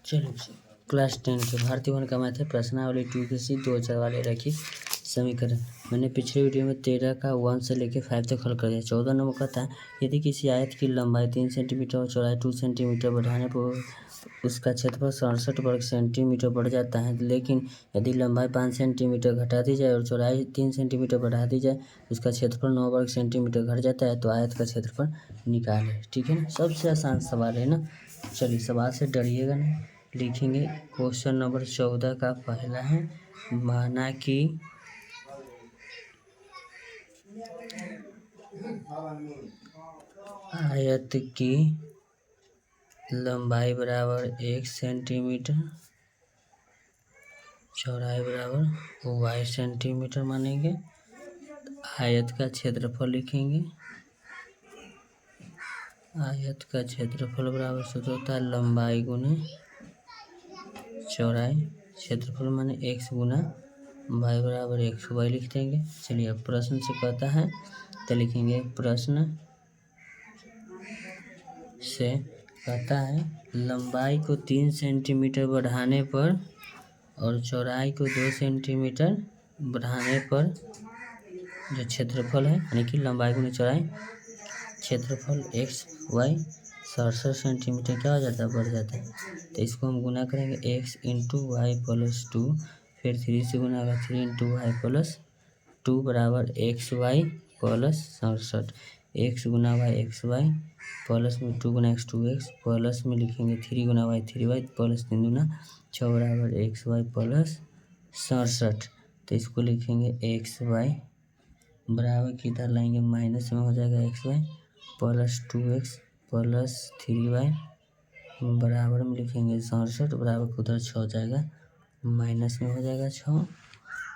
चलिए क्लास 10 के भारतीय वन का मैथ है प्रश्नावली 2 के सी 2000 वाले रखी समीकरण। मैंने पिछले वीडियो में 13 का 1 से लेकर 5 तक हल कर दिया। 14 नंबर कहता है यदि किसी आयत की लंबाई 3 सेंटीमीटर और चौड़ाई 2 सेंटीमीटर बढ़ाने पर उसका क्षेत्रफल 67 वर्ग सेंटीमीटर बढ़ जाता है, लेकिन यदि लंबाई 5 सेंटीमीटर घटा दी जाए और चौड़ाई 3 सेंटीमीटर बढ़ा दी जाए उसका क्षेत्रफल 9 वर्ग सेंटीमीटर घट जाता है, तो आयत का क्षेत्रफल निकालें। ठीक है ना, सबसे आसान सवाल है ना। चलिए सवाल से डरिएगा नहीं, लिखेंगे। क्वेश्चन नंबर 14 का पहला है, माना कि आयत की लंबाई बराबर 1 सेंटीमीटर, चौड़ाई बराबर y सेंटीमीटर मानेंगे। आयत का क्षेत्रफल लिखेंगे। आयत का क्षेत्रफल बराबर सूत्र होता है लंबाई गुने चौड़ाई, क्षेत्रफल माने x गुना y बराबर x, y लिख देंगे। चलिए अब प्रश्न से कहता है तो लिखेंगे। प्रश्न से कहता है लंबाई को 3 सेंटीमीटर बढ़ाने पर और चौड़ाई को 2 सेंटीमीटर बढ़ाने पर जो क्षेत्रफल है, यानी कि लंबाई गुने चौड़ाई, क्षेत्रफल x y 67 सेंटीमीटर क्या हो जाता है, बढ़ जाता है। तो इसको हम गुना करेंगे x इंटू वाई प्लस 2, फिर 3 से गुना होगा 3 इंटू वाई प्लस 2 बराबर एक्स वाई प्लस 67। एक्स गुना वाई एक्स वाई प्लस में 2 गुना एक्स 2x प्लस में लिखेंगे 3 गुना वाई 3y प्लस 3 गुना 6 बराबर एक्स वाई प्लस 67। तो इसको लिखेंगे एक्स वाई बराबर किधर लाएंगे, माइनस में हो जाएगा x Y plus 2x plus 3y बराबर में लिखेंगे 67 बराबर उधर 6 हो जाएगा, माइनस में हो जाएगा 6।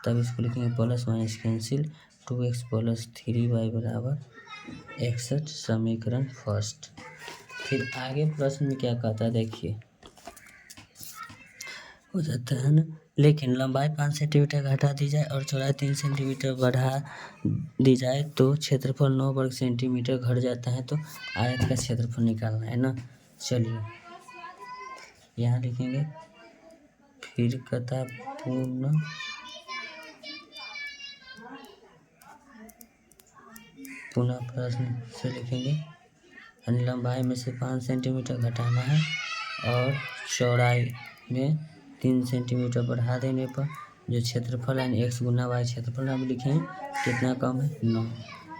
तब इसको लिखेंगे plus minus cancel, 2x plus 3y बराबर 61, समीकरण फर्स्ट। फिर आगे प्रश्न में क्या कहता है देखिए, हो जाता है ना, लेकिन लंबाई 5 सेंटीमीटर घटा दी जाए और चौड़ाई 3 सेंटीमीटर बढ़ा दी जाए तो क्षेत्रफल 9 वर्ग सेंटीमीटर घट जाता है, तो आयत का क्षेत्रफल निकालना है ना। चलिए यहाँ लिखेंगे। फिर कहता पुनः प्रश्न से लिखेंगे लंबाई में से 5 सेंटीमीटर घटाना है और चौड़ाई में 3 सेंटीमीटर बढ़ा देने पर जो क्षेत्रफल है x गुना वाई, क्षेत्रफल हम लिखें कितना कम है 9।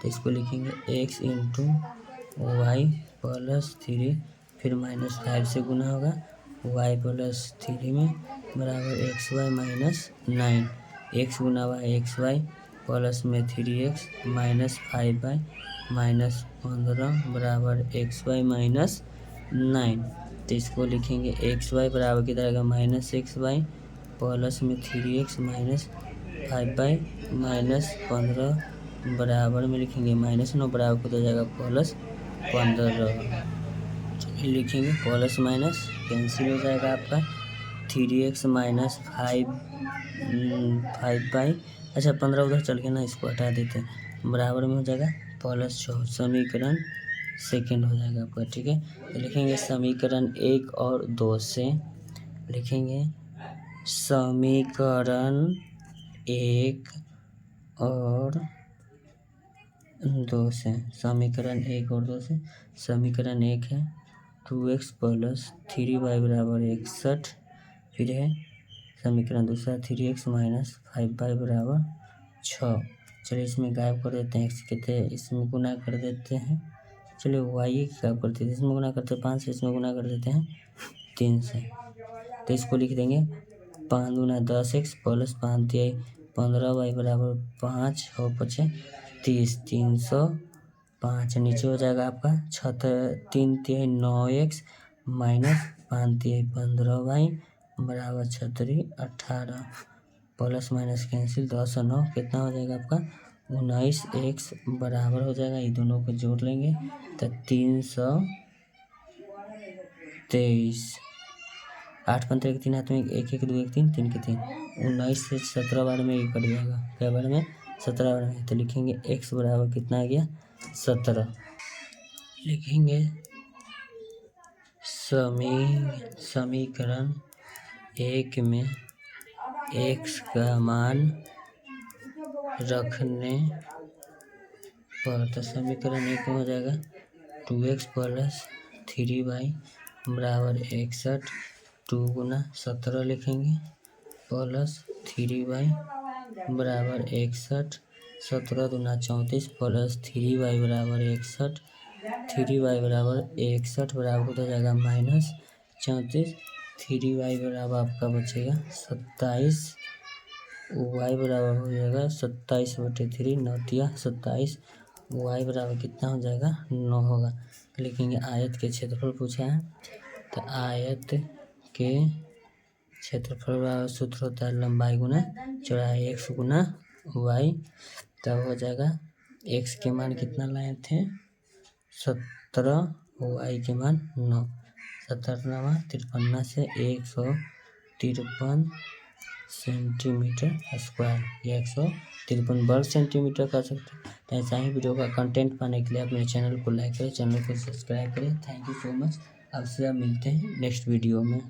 तो इसको लिखेंगे x इंटू वाई प्लस 3, फिर माइनस 5 से गुना होगा y प्लस 3 में बराबर एक्स वाई माइनस 9। एक्स गुना वाई एक्स वाई प्लस में 3x माइनस 5y माइनस 15 बराबर एक्स वाई माइनस 9। तो इसको लिखेंगे एक्स वाई बराबर कितना आएगा, माइनस एक्स वाई प्लस में 3x माइनस 5y माइनस 15 बराबर में लिखेंगे माइनस 9 बराबर को हो जाएगा प्लस 15। लिखेंगे प्लस माइनस कैंसिल हो जाएगा आपका 3x माइनस 5y, अच्छा 15 उधर चल के ना, इसको हटा देते हैं, बराबर में हो जाएगा प्लस 6, समीकरण सेकंड हो जाएगा आपका। ठीक है, तो लिखेंगे समीकरण 1 और 2 से लिखेंगे समीकरण 1 और 2 से, समीकरण 1 और 2 से। समीकरण 1 है 2x प्लस 3y बराबर 61, फिर है समीकरण दूसरा 3x माइनस 5y बराबर 6। चलिए इसमें गायब कर देते हैं, x कहते हैं इसमें गुना कर देते हैं। चलिए y गायब करते हैं, इसमें गुना करते हैं 5 से, इसमें गुना कर देते हैं 3 से। तो इसको लिख देंगे 5 गुना 10x प्लस 5 तिहाई 15y बराबर 5 और 5 30, 305। नीचे हो जाएगा आपका 3 तिहाई 9x माइनस 5 तिहाई 15y बराबर 36 18, प्लस माइनस कैंसिल 10 और 9 कितना हो जाएगा आपका 19x बराबर हो जाएगा, ये दोनों को जोड़ लेंगे तो 323। 8 पंद्रह 3 हाथ में 1 1 2 1 3 3 के 3, 19 से 17 बार में ये कट जाएगा, क्या बार में 17 बार में। तो लिखेंगे x बराबर कितना आ गया 17। लिखेंगे समीकरण 1 में x का मान रखने पर, तो समीकरण 1 में हो जाएगा 2x प्लस 3y बराबर 61, 2 गुना 17 लिखेंगे प्लस 3y बराबर 61, 17 दूना 34 प्लस 3y बराबर 61, 3y बराबर 61 बराबर हो जाएगा माइनस 34, 3y बराबर आपका बचेगा 27, y बराबर हो जाएगा 27/3, 9 27, y बराबर कितना हो जाएगा 9 होगा। लिखेंगे आयत के क्षेत्रफल पूछा है, तो आयत के क्षेत्रफल का सूत्र होता है लंबाई गुना चौड़ाई, x गुना y, तब हो जाएगा x के मान कितना लाए थे 17, y के मान 9, 17 से 153 सेंटीमीटर स्क्वायर या 153 वर्ग सेंटीमीटर कर सकते हैं। तो ऐसा ही वीडियो का कंटेंट पाने के लिए अपने चैनल को लाइक करें, चैनल को सब्सक्राइब करें। Thank you so much. आपसे अब मिलते हैं नेक्स्ट वीडियो में।